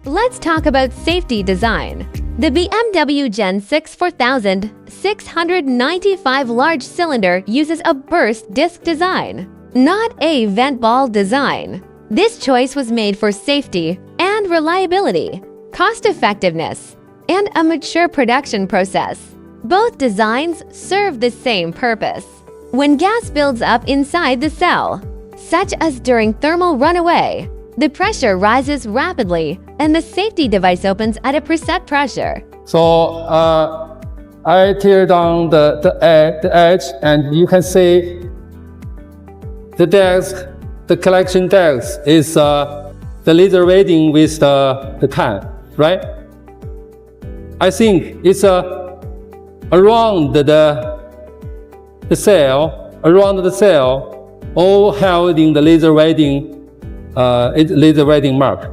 Let's talk about safety design. The BMW Gen 6 4695 large cylinder uses a burst disc design, not a vent ball design. This choice was made for safety and reliability, cost-effectiveness, and a mature production process. Both designs serve the same purpose. When gas builds up inside the cell, such as during thermal runaway, the pressure rises rapidly and the safety device opens at a preset pressure. So I tear down the edge, and you can see the desk, the collection desk is the laser reading with the can, right? I think it's around the cell, all holding the laser reading mark.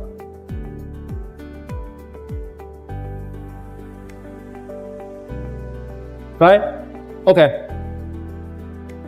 Right? Okay.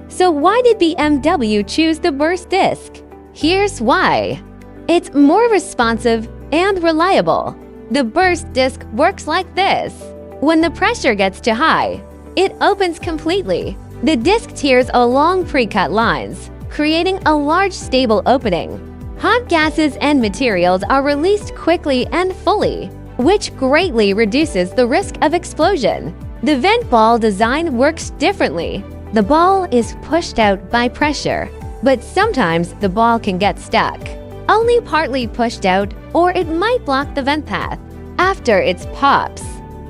So why did BMW choose the burst disc? Here's why. It's more responsive and reliable. The burst disc works like this. When the pressure gets too high, it opens completely. The disc tears along pre-cut lines, creating a large stable opening. Hot gases and materials are released quickly and fully, which greatly reduces the risk of explosion. The vent ball design works differently. The ball is pushed out by pressure, but sometimes the ball can get stuck. Only partly pushed out, or it might block the vent path after it pops.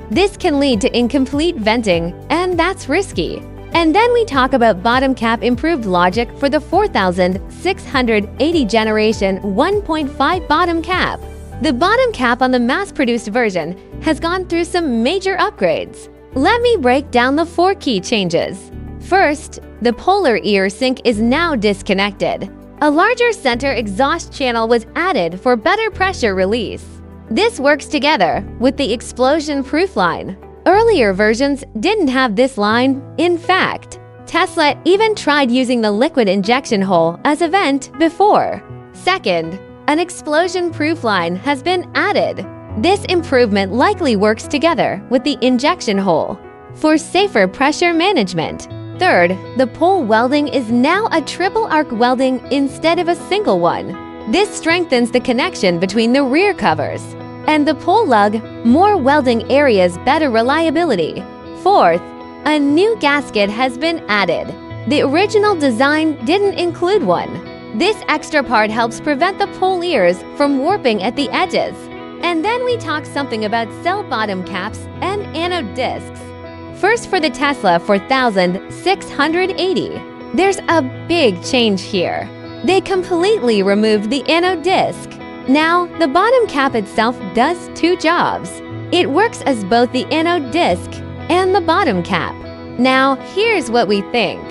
This can lead to incomplete venting, and that's risky. And then we talk about bottom cap improved logic for the 4680 generation 1.5 bottom cap. The bottom cap on the mass-produced version has gone through some major upgrades. Let me break down the 4 key changes. First, the polar ear sync is now disconnected. A larger center exhaust channel was added for better pressure release. This works together with the explosion-proof line. Earlier versions didn't have this line. In fact, Tesla even tried using the liquid injection hole as a vent before. Second, an explosion-proof line has been added. This improvement likely works together with the injection hole for safer pressure management. Third, the pole welding is now a triple arc welding instead of a single one. This strengthens the connection between the rear covers and the pole lug, more welding areas, better reliability. Fourth, a new gasket has been added. The original design didn't include one. This extra part helps prevent the pole ears from warping at the edges. And then we talk something about cell bottom caps and anode discs. First, for the Tesla 4680, there's a big change here. They completely removed the anode disc. Now, the bottom cap itself does 2 jobs. It works as both the anode disc and the bottom cap. Now, here's what we think.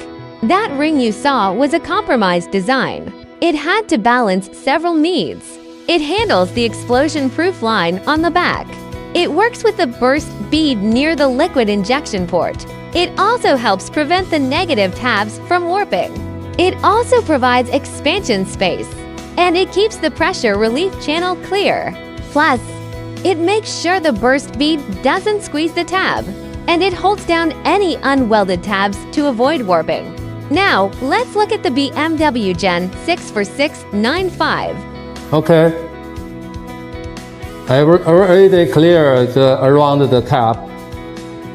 That ring you saw was a compromised design. It had to balance several needs. It handles the explosion-proof line on the back. It works with the burst bead near the liquid injection port. It also helps prevent the negative tabs from warping. It also provides expansion space, and it keeps the pressure relief channel clear. Plus, it makes sure the burst bead doesn't squeeze the tab, and it holds down any unwelded tabs to avoid warping. Now, let's look at the BMW Gen 6 4695. Okay. I already cleared around the cap,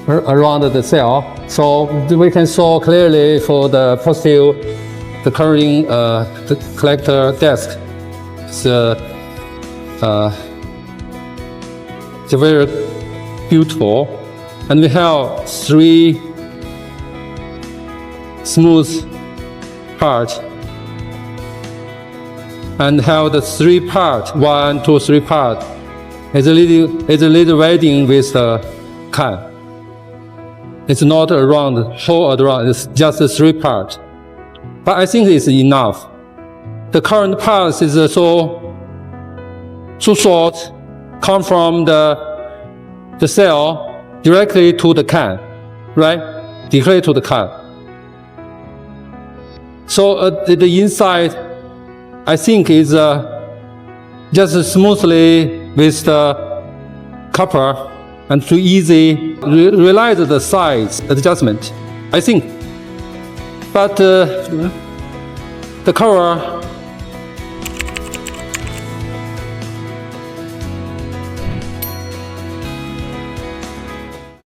around the cell, so we can saw clearly for the positive, the current the collector desk. It's very beautiful, and we have 3 smooth parts. And have the 3 part, 1, 2, 3 part. It's a little reading with the can. It's not around, whole around, it's just 3 part. But I think it's enough. The current path is so short, come from the cell directly to the can, right? Directly to the can. So the inside, I think, is just smoothly with the copper and to easy realize the size adjustment, I think. But the cover